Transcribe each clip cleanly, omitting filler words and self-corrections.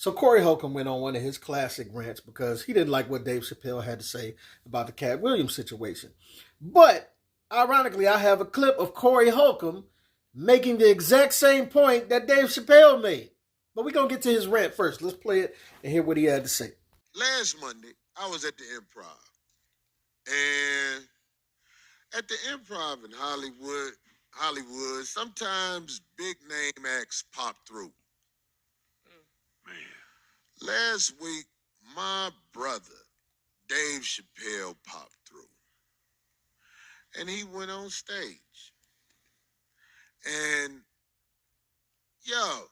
So Corey Holcomb went on one of his classic rants because he didn't like what Dave Chappelle had to say about the Katt Williams situation. But ironically, I have a clip of Corey Holcomb making the exact same point that Dave Chappelle made. But we're going to get to his rant first. Let's play it and hear what he had to say. Last Monday, I was at the Improv. And at the Improv in Hollywood, sometimes big name acts pop through. Man. Last week, my brother, Dave Chappelle, popped through. And he went on stage. And, yo,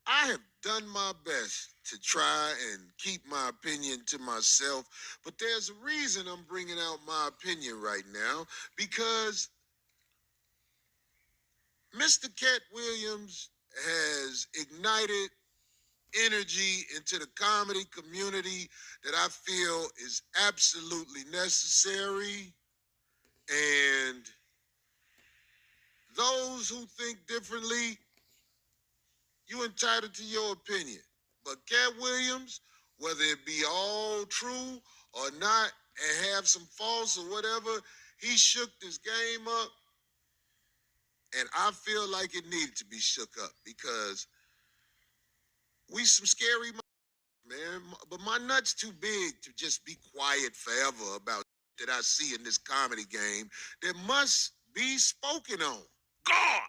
I have done my best to try and keep my opinion to myself, but there's a reason I'm bringing out my opinion right now, because Mr. Katt Williams has ignited energy into the comedy community that I feel is absolutely necessary. And those who think differently, you're entitled to your opinion. But Katt Williams, whether it be all true or not, and have some false or whatever, he shook this game up. And I feel like it needed to be shook up, because we some scary man. But my nut's too big to just be quiet forever about that I see in this comedy game that must be spoken on. God!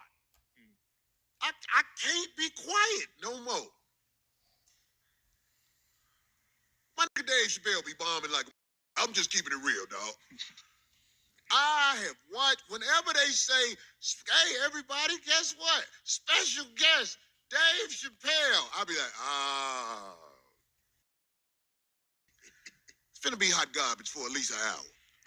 I can't be quiet no more. My nigga Dave Chappelle be bombing like, I'm just keeping it real, dog. I have watched, whenever they say, hey, everybody, guess what? Special guest, Dave Chappelle. I'll be like, it's finna be hot garbage for at least an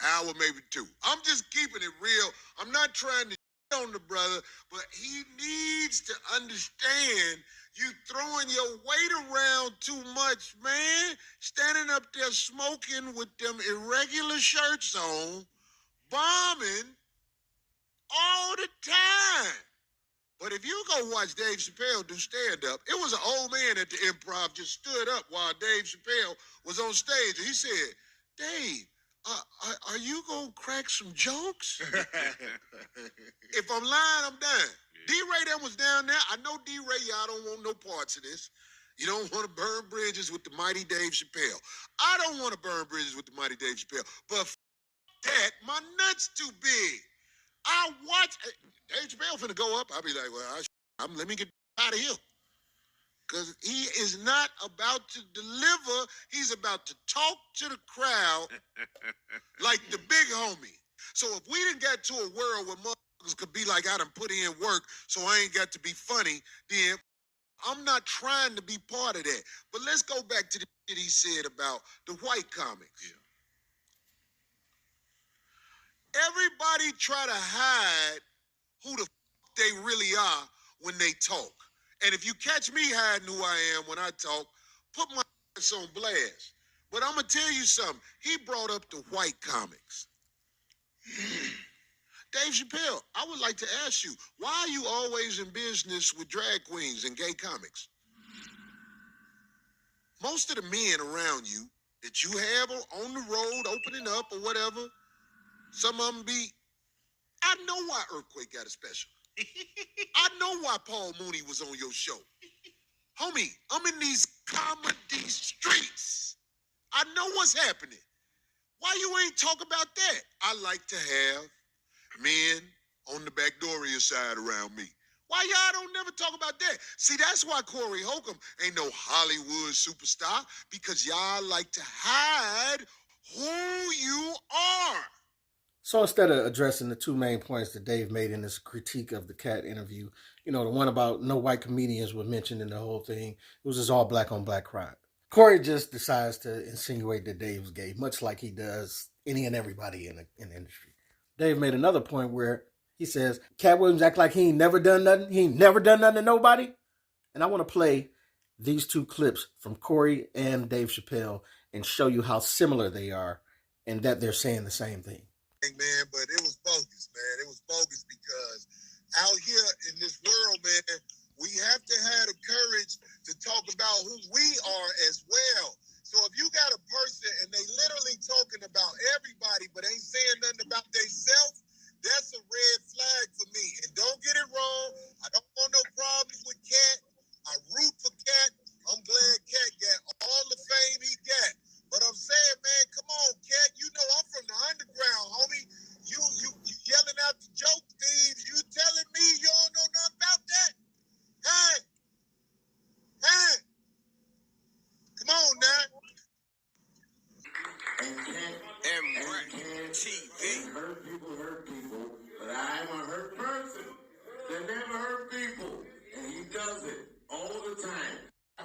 hour, maybe two. I'm just keeping it real. I'm not trying to on the brother, but he needs to understand you throwing your weight around too much, man. Standing up there smoking with them irregular shirts on, bombing all the time. But if you go watch Dave Chappelle do stand-up, it was an old man at the Improv just stood up while Dave Chappelle was on stage, and he said, Dave, are you gonna crack some jokes? If I'm lying, I'm done. Yeah. D-Ray that was down there. I know D-Ray, y'all don't want no parts of this. You don't want to burn bridges with the mighty Dave Chappelle. I don't want to burn bridges with the mighty Dave Chappelle. But that, my nut's too big. I watch Dave Chappelle finna go up. I'll be like, well, let me get out of here. Because he is not about to deliver. He's about to talk to the crowd like the big homie. So if we didn't get to a world where motherfuckers could be like, I done put in work, so I ain't got to be funny, then I'm not trying to be part of that. But let's go back to the shit he said about the white comics. Yeah. Everybody try to hide who the they really are when they talk. And if you catch me hiding who I am when I talk, put my ass on blast. But I'm going to tell you something. He brought up the white comics. Dave Chappelle, I would like to ask you, why are you always in business with drag queens and gay comics? Most of the men around you that you have on the road opening up or whatever, some of them be, I know why Earthquake got a special. I know why Paul Mooney was on your show. Homie, I'm in these comedy streets. I know what's happening. Why you ain't talk about that? I like to have men on the Backdoria side around me. Why y'all don't never talk about that? See, that's why Corey Holcomb ain't no Hollywood superstar, because y'all like to hide who you are. So instead of addressing the two main points that Dave made in his critique of the Katt interview, the one about no white comedians were mentioned in the whole thing, it was just all black on black crime. Corey just decides to insinuate that Dave's gay, much like he does any and everybody in the industry. Dave made another point where he says, Katt Williams act like he ain't never done nothing. He ain't never done nothing to nobody. And I want to play these two clips from Corey and Dave Chappelle and show you how similar they are and that they're saying the same thing. Man, but it was bogus, man. It was bogus because out here in this world, man, we have to have the courage about who we are as well. So if you got a person and they literally talking about everybody but ain't saying nothing about themselves, that's a red flag for me. And don't get it wrong, I don't want no problems with Katt. I root for Katt. I'm glad Katt got all the fame he got. But I'm saying, man, come on, Katt. You know I'm from the underground, homie. You yelling out the joke thieves. You telling me you don't know nothing about that? Hey, hey, come on now. And TV. Hurt people, but I am a hurt person that never hurt people. And he does it all the time.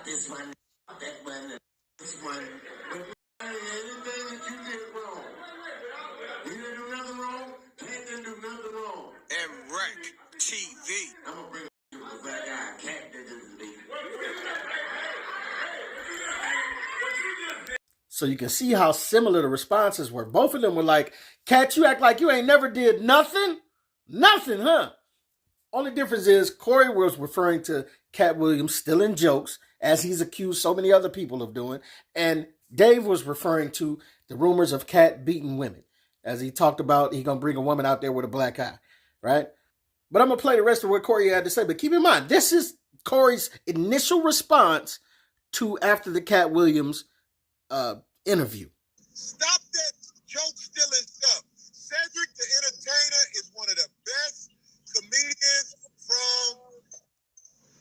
This one, that one, this one. But anything that you did wrong, you didn't do nothing wrong, Katt didn't do nothing wrong. And wreck TV. I'm going to bring you to that guy, Katt did this to me. So you can see how similar the responses were. Both of them were like, Katt, you act like you ain't never did nothing? Nothing, huh? Only difference is Corey was referring to Katt Williams stealing jokes, as he's accused so many other people of doing. And Dave was referring to the rumors of Katt beating women, as he talked about he going to bring a woman out there with a black eye, right? But I'm going to play the rest of what Corey had to say. But keep in mind, this is Corey's initial response to after the Katt Williams interview. Stop that joke stealing stuff. Cedric the Entertainer is one of the best comedians from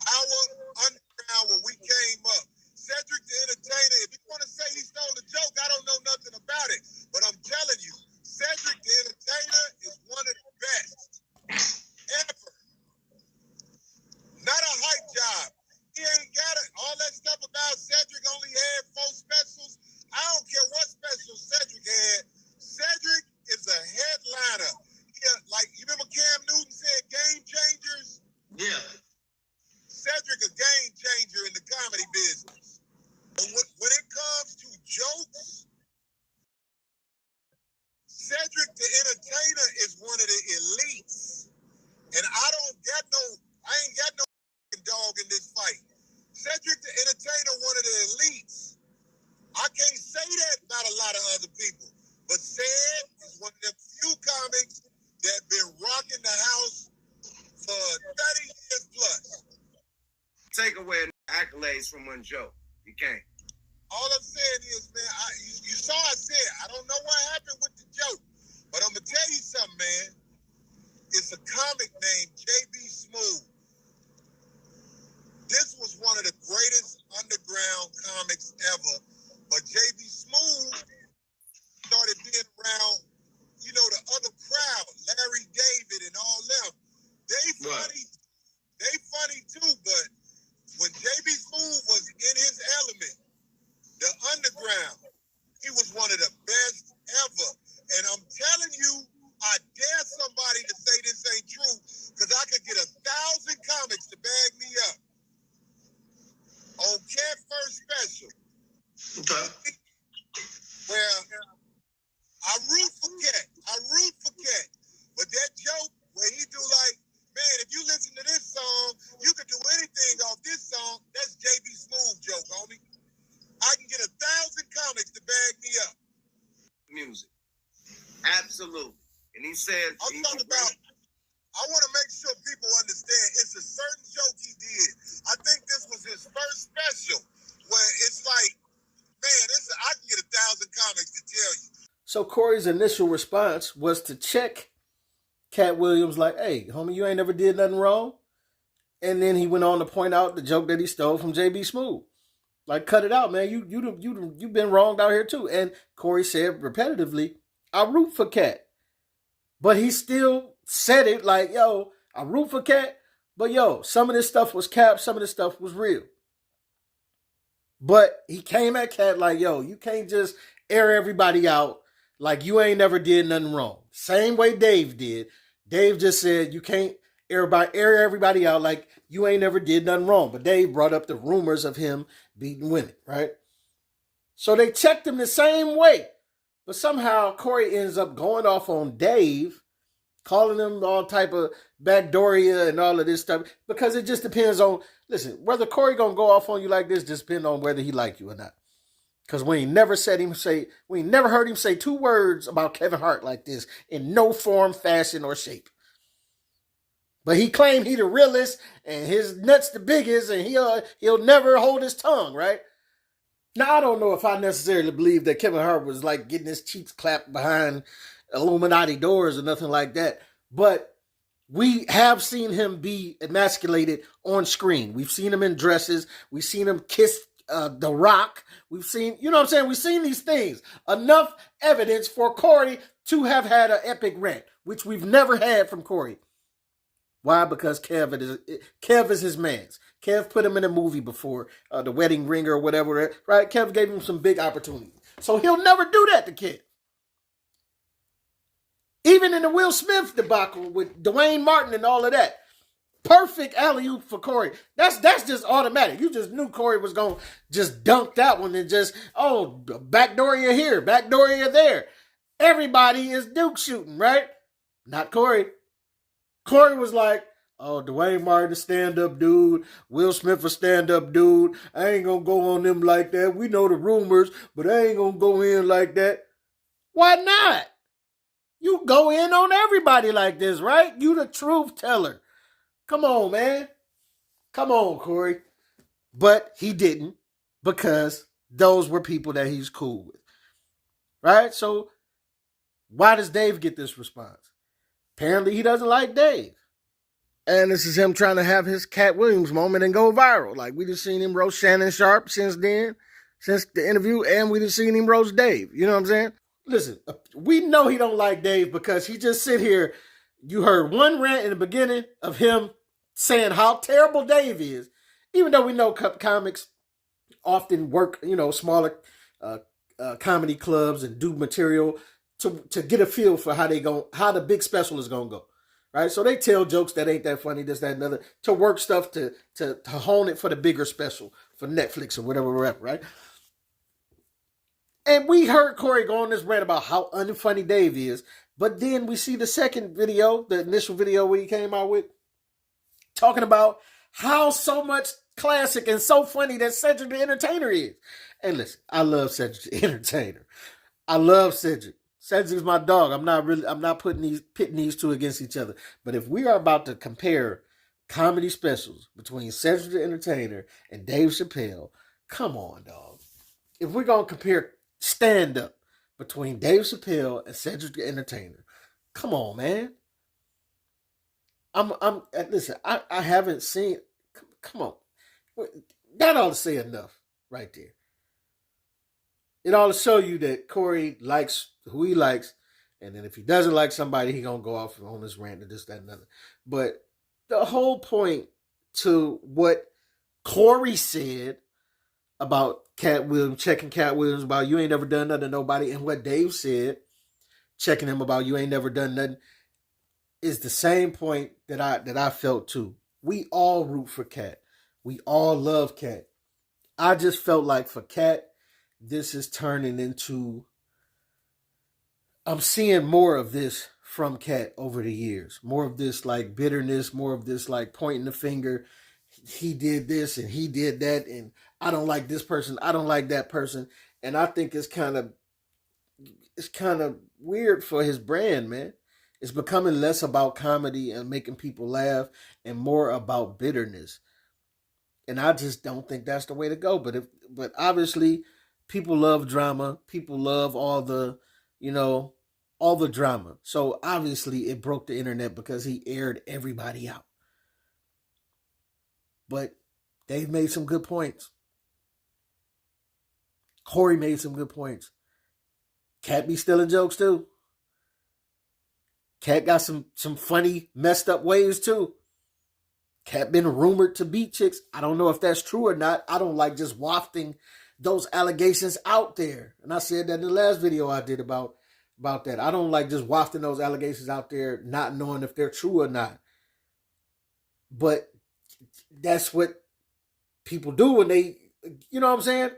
our underground when we came up. Cedric the Entertainer, if you want to say he stole a joke, I don't know nothing about it. But I'm telling you, Cedric the Entertainer is one of the best ever. Not a hype job. He ain't got it. All that stuff about Cedric only had 4 specials. I don't care what special Cedric had. Cedric is a headliner. Yeah, like, you remember Cam Newton said game changers? Yeah. Cedric a game changer in the comedy business. But when it comes to jokes, Cedric the Entertainer is one of the elites. And I ain't got no dog in this fight. Cedric the Entertainer, one of the elites. I can't say that about a lot of other people. But Ced is one of the few comics that been rocking the house for 30 years plus. Take away accolades from one joke. You can't. All I'm saying is, man, you saw I said, I don't know what happened with the joke. But I'm going to tell you something, man. It's a comic named J.B. Smooth. This was one of the greatest underground comics ever. But J.B. Smooth started being around, you know, the other crowd, Larry David and all them. They funny too, but when J.B. Smooth was in his element, the underground, he was one of the best ever. And I'm telling you, I dare somebody to say this ain't true, because I could get 1,000 comics to bag me up. On Katt First Special. Okay. Well, I root for Katt. But that joke where he do like, man, if you listen to this song, you could do anything off this song. That's J.B. Smooth joke, homie. I can get 1,000 comics to bag me up. Music. Absolutely. And he said... I'm talking about... I want to make sure people understand it's a certain joke he did. I think this was his first special where it's like, man, I can get 1,000 comics to tell you. So Corey's initial response was to check Katt Williams like, hey, homie, you ain't never did nothing wrong. And then he went on to point out the joke that he stole from J.B. Smooth. Like, cut it out, man. You've been wronged out here too. And Corey said repetitively, I root for Katt. But he still said it like, yo, I root for Katt, but yo, some of this stuff was cap, some of this stuff was real. But he came at Katt like, yo, you can't just air everybody out like you ain't never did nothing wrong. Same way Dave did. Dave just said you can't air everybody out like you ain't never did nothing wrong. But Dave brought up the rumors of him beating women, right? So they checked him the same way. But somehow Corey ends up going off on Dave calling them all type of backdooria and all of this stuff, because it just depends on, listen, whether Corey gonna go off on you like this just depends on whether he like you or not. Because we ain't never heard him say 2 words about Kevin Hart like this in no form, fashion, or shape. But he claimed he the realest and his nuts the biggest, and he'll never hold his tongue, right? Now, I don't know if I necessarily believe that Kevin Hart was like getting his cheeks clapped behind Illuminati doors or nothing like that. But we have seen him be emasculated on screen. We've seen him in dresses. We've seen him kiss The Rock. We've seen, you know what I'm saying? We've seen these things. Enough evidence for Corey to have had an epic rant, which we've never had from Corey. Why? Because Kev is his man's. Kev put him in a movie before, The Wedding Ringer or whatever, right? Kev gave him some big opportunities. So he'll never do that to Kev. Even in the Will Smith debacle with Dwayne Martin and all of that. Perfect alley-oop for Corey. That's just automatic. You just knew Corey was going to just dunk that one and just, backdoor you here, backdoor you there. Everybody is Duke shooting, right? Not Corey. Corey was like, Dwayne Martin a stand-up dude. Will Smith a stand-up dude. I ain't going to go on them like that. We know the rumors, but I ain't going to go in like that. Why not? You go in on everybody like this, right? You the truth teller. Come on, man. Come on, Corey. But he didn't, because those were people that he's cool with. Right? So why does Dave get this response? Apparently he doesn't like Dave. And this is him trying to have his Katt Williams moment and go viral. Like, we just seen him roast Shannon Sharp since then, since the interview, and we just seen him roast Dave. You know what I'm saying? Listen, we know he don't like Dave because he just sit here. You heard one rant in the beginning of him saying how terrible Dave is, even though we know comics often work, smaller comedy clubs and do material to get a feel for how the big special is gonna go, right? So they tell jokes that ain't that funny, this, that, and other, to work stuff to hone it for the bigger special for Netflix or whatever, right? And we heard Corey go on this rant about how unfunny Dave is, but then we see the second video, the initial video where he came out with, talking about how so much classic and so funny that Cedric the Entertainer is. And listen, I love Cedric the Entertainer. I love Cedric. Cedric's my dog. I'm not pitting these two against each other. But if we are about to compare comedy specials between Cedric the Entertainer and Dave Chappelle, come on, dog. If we're gonna compare stand-up between Dave Chappelle and Cedric the Entertainer, come on, man. Listen, I haven't seen, come on. That ought to say enough right there. It ought to show you that Corey likes who he likes, and then if he doesn't like somebody, he gonna go off on this rant and this, that, and other. But the whole point to what Corey said about Katt Williams, checking Katt Williams about you ain't never done nothing to nobody, and what Dave said, checking him about you ain't never done nothing, is the same point that I felt too. We all root for Katt. We all love Katt. I just felt like for Katt, this is turning into, I'm seeing more of this from Katt over the years. More of this like bitterness, more of this like pointing the finger. He did this and he did that, and I don't like this person, I don't like that person. And I think it's kind of weird for his brand, man. It's becoming less about comedy and making people laugh and more about bitterness. And I just don't think that's the way to go. But obviously people love drama. People love all the drama. So obviously it broke the internet because he aired everybody out. But Dave made some good points. Corey made some good points. Katt be stealing jokes too. Katt got some funny, messed up ways too. Katt been rumored to beat chicks. I don't know if that's true or not. I don't like just wafting those allegations out there. And I said that in the last video I did about that. I don't like just wafting those allegations out there, not knowing if they're true or not. But that's what people do when they, you know what I'm saying?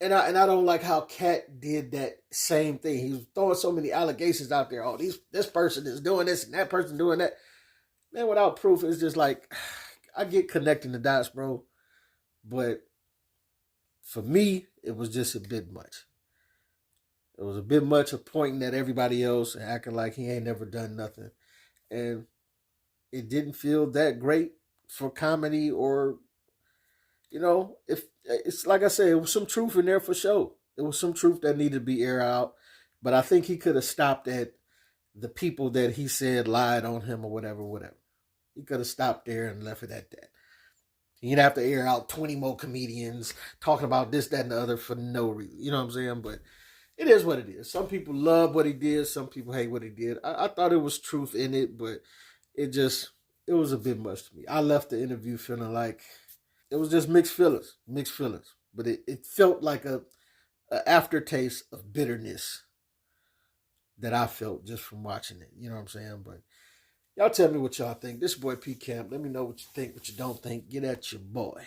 And I don't like how Katt did that same thing. He was throwing so many allegations out there. Oh, this person is doing this and that person doing that. Man, without proof, it's just like I get connecting the dots, bro. But for me, it was just a bit much. It was a bit much of pointing at everybody else and acting like he ain't never done nothing. And it didn't feel that great for comedy or, if it's like I said, it was some truth in there for sure. It was some truth that needed to be aired out. But I think he could have stopped at the people that he said lied on him or whatever, whatever. He could have stopped there and left it at that. He didn't have to air out 20 more comedians talking about this, that, and the other for no reason. You know what I'm saying? But it is what it is. Some people love what he did. Some people hate what he did. I thought it was truth in it, but it was a bit much to me. I left the interview feeling like it was just mixed feelings. But it felt like a aftertaste of bitterness that I felt just from watching it. You know what I'm saying? But y'all tell me what y'all think. This boy P Camp. Let me know what you think, what you don't think. Get at your boy.